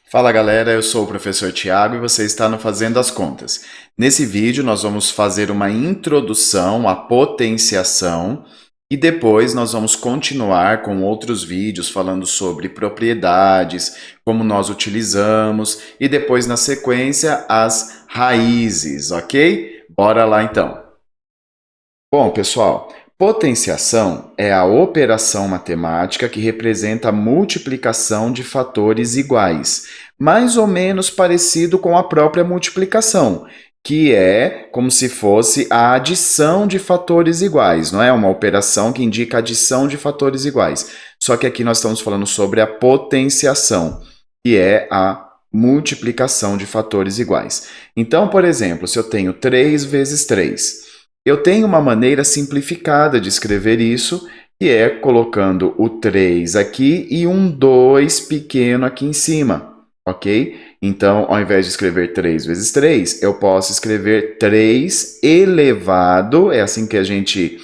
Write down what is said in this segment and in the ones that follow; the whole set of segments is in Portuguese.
Fala galera, eu sou o professor Tiago e você está no Fazendo as Contas. Nesse vídeo nós vamos fazer uma introdução à potenciação e depois nós vamos continuar com outros vídeos falando sobre propriedades, como nós utilizamos e depois na sequência as raízes, ok? Bora lá então. Bom, pessoal, potenciação é a operação matemática que representa a multiplicação de fatores iguais, mais ou menos parecido com a própria multiplicação, que é como se fosse a adição de fatores iguais, não é? Uma operação que indica adição de fatores iguais. Só que aqui nós estamos falando sobre a potenciação, que é a multiplicação de fatores iguais. Então, por exemplo, se eu tenho 3 vezes 3. Eu tenho uma maneira simplificada de escrever isso, que é colocando o 3 aqui e um 2 pequeno aqui em cima, ok? Então, ao invés de escrever 3 vezes 3, eu posso escrever 3 elevado, é assim que a gente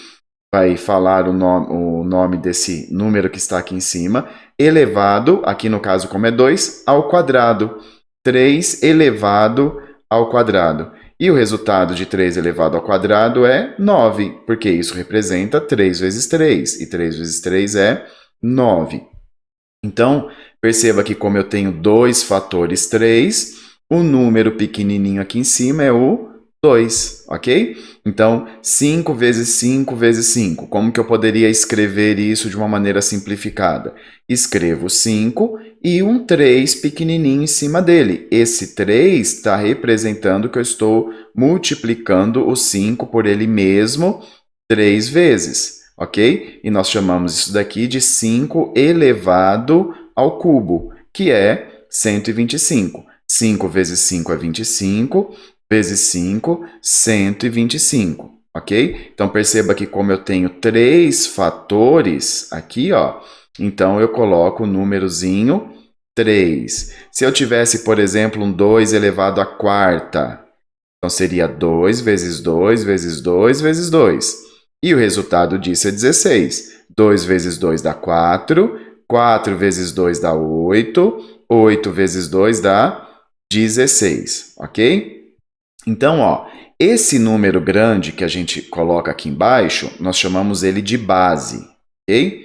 vai falar o nome desse número que está aqui em cima, elevado, aqui no caso como é 2, ao quadrado. 3 elevado ao quadrado. E o resultado de 3 elevado ao quadrado é 9, porque isso representa 3 vezes 3, e 3 vezes 3 é 9. Então, perceba que como eu tenho dois fatores 3, o número pequenininho aqui em cima é o 2, ok? Então, 5 vezes 5 vezes 5. Como que eu poderia escrever isso de uma maneira simplificada? Escrevo 5 e um 3 pequenininho em cima dele. Esse 3 está representando que eu estou multiplicando o 5 por ele mesmo 3 vezes, ok? E nós chamamos isso daqui de 5 elevado ao cubo, que é 125. 5 vezes 5 é 25, vezes 5, 125, ok? Então, perceba que como eu tenho 3 fatores aqui, ó, então eu coloco o númerozinho 3. Se eu tivesse, por exemplo, um 2 elevado à quarta, então seria 2 vezes 2 vezes 2 vezes 2. E o resultado disso é 16. 2 vezes 2 dá 4, 4 vezes 2 dá 8, 8 vezes 2 dá 16, ok? Então, ó, esse número grande que a gente coloca aqui embaixo, nós chamamos ele de base, ok?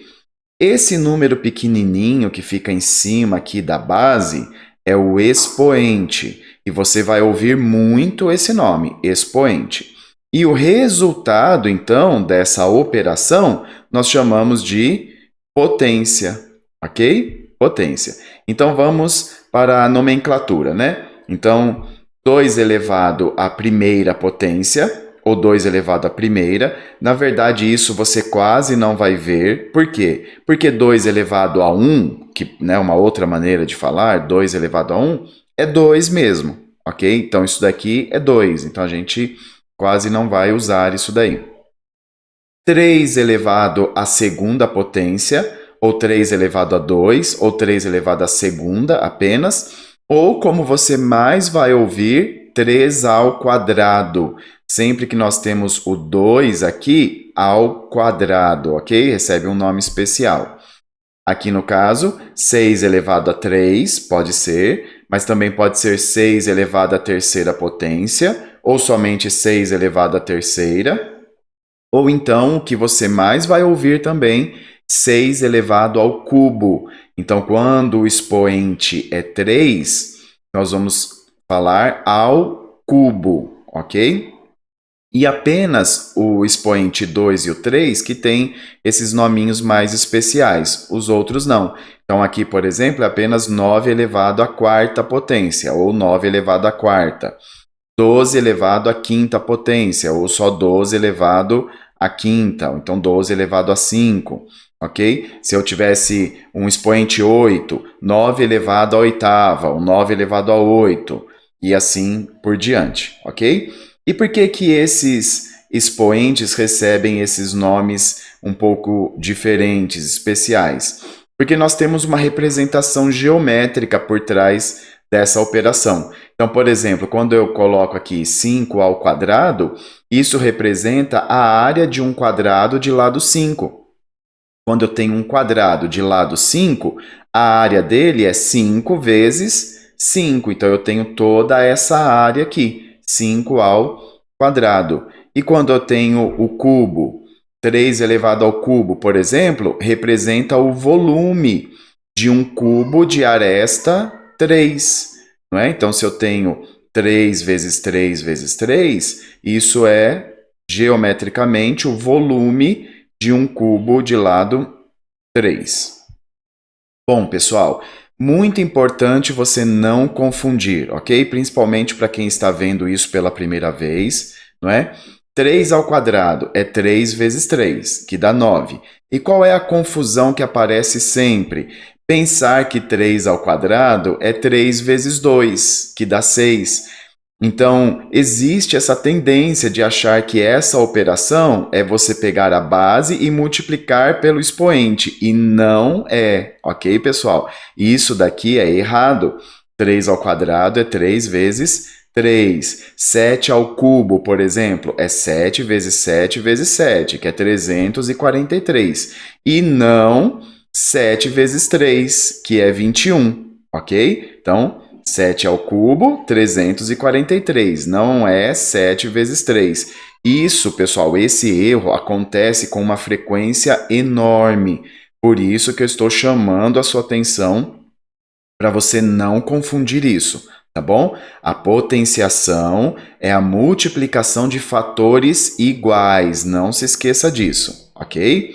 Esse número pequenininho que fica em cima aqui da base é o expoente, e você vai ouvir muito esse nome, expoente. E o resultado, então, dessa operação, nós chamamos de potência, ok? Potência. Então, vamos para a nomenclatura, né? Então, 2 elevado à primeira potência, ou 2 elevado à primeira. Na verdade, isso você quase não vai ver. Por quê? Porque 2 elevado a 1, que é uma outra maneira de falar, 2 elevado a 1, é 2 mesmo, ok? Então, isso daqui é 2. Então, a gente quase não vai usar isso daí. 3 elevado à segunda potência, ou 3 elevado a 2, ou 3 elevado à segunda apenas, ou como você mais vai ouvir, 3 ao quadrado. Sempre que nós temos o 2 aqui, ao quadrado, ok? Recebe um nome especial. Aqui no caso, 6 elevado a 3 pode ser, mas também pode ser 6 elevado à terceira potência, ou somente 6 elevado à terceira. Ou então, o que você mais vai ouvir também, 6 elevado ao cubo. Então, quando o expoente é 3, nós vamos falar ao cubo, ok? E apenas o expoente 2 e o 3 que tem esses nominhos mais especiais, os outros não. Então, aqui, por exemplo, é apenas 9 elevado à quarta potência, ou 9 elevado à quarta. 12 elevado à quinta potência, ou só 12 elevado à quinta, ou então 12 elevado a 5, ok? Se eu tivesse um expoente 8, 9 elevado à oitava, ou 9 elevado a 8, e assim por diante, ok? E por que que esses expoentes recebem esses nomes um pouco diferentes, especiais? Porque nós temos uma representação geométrica por trás dessa operação. Então, por exemplo, quando eu coloco aqui 5 ao quadrado, isso representa a área de um quadrado de lado 5. Quando eu tenho um quadrado de lado 5, a área dele é 5 vezes 5. Então, eu tenho toda essa área aqui, 5 ao quadrado. E quando eu tenho o cubo, 3 elevado ao cubo, por exemplo, representa o volume de um cubo de aresta 3. Não é? Então, se eu tenho 3 vezes 3 vezes 3, isso é geometricamente o volume de um cubo de lado 3. Bom, pessoal, muito importante você não confundir, ok? Principalmente para quem está vendo isso pela primeira vez, não é? 3 ao quadrado é 3 vezes 3, que dá 9. E qual é a confusão que aparece sempre? Pensar que 3 ao quadrado é 3 vezes 2, que dá 6. Então, existe essa tendência de achar que essa operação é você pegar a base e multiplicar pelo expoente, e não é, ok, pessoal? Isso daqui é errado. 3 ao quadrado é 3 vezes 3. 7 ao cubo, por exemplo, é 7 vezes 7 vezes 7, que é 343. E não 7 vezes 3, que é 21, ok? Então, 7 ao cubo, 343. Não é 7 vezes 3. Isso, pessoal, esse erro acontece com uma frequência enorme. Por isso que eu estou chamando a sua atenção para você não confundir isso, tá bom? A potenciação é a multiplicação de fatores iguais. Não se esqueça disso, ok?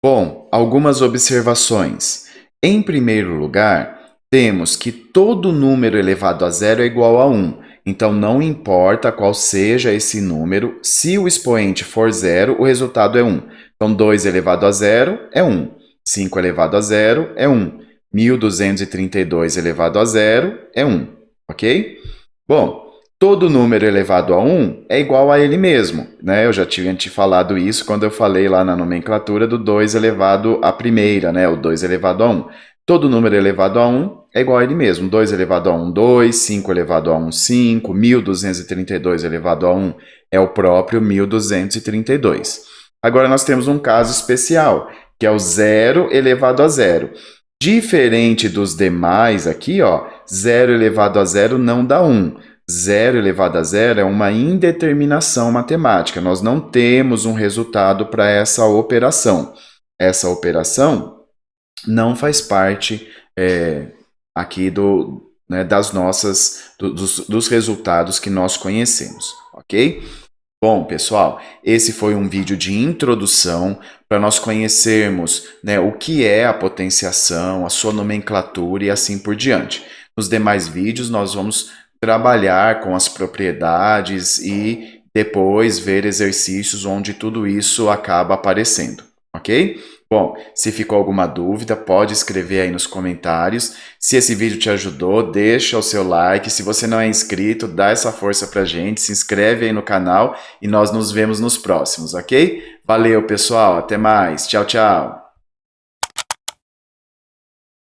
Bom, algumas observações. Em primeiro lugar, temos que todo número elevado a zero é igual a 1. Então, não importa qual seja esse número, se o expoente for zero, o resultado é 1. Então, 2 elevado a zero é 1. 5 elevado a zero é 1. 1.232 elevado a zero é 1. Ok? Bom, todo número elevado a 1 é igual a ele mesmo, né? Eu já tinha te falado isso quando eu falei lá na nomenclatura do 2 elevado à primeira, né? O 2 elevado a 1. Todo número elevado a 1 é igual a ele mesmo. 2 elevado a 1, 2. 5 elevado a 1, 5. 1.232 elevado a 1 é o próprio 1.232. Agora, nós temos um caso especial, que é o 0 elevado a 0. Diferente dos demais aqui, ó, 0 elevado a 0 não dá 1. 0 elevado a 0 é uma indeterminação matemática. Nós não temos um resultado para essa operação. Essa operação não faz parte aqui dos resultados que nós conhecemos, ok? Bom, pessoal, esse foi um vídeo de introdução para nós conhecermos, né, o que é a potenciação, a sua nomenclatura e assim por diante. Nos demais vídeos, nós vamos trabalhar com as propriedades e depois ver exercícios onde tudo isso acaba aparecendo, ok? Bom, se ficou alguma dúvida, pode escrever aí nos comentários. Se esse vídeo te ajudou, deixa o seu like. Se você não é inscrito, dá essa força pra gente, se inscreve aí no canal e nós nos vemos nos próximos, ok? Valeu, pessoal, até mais. Tchau, tchau.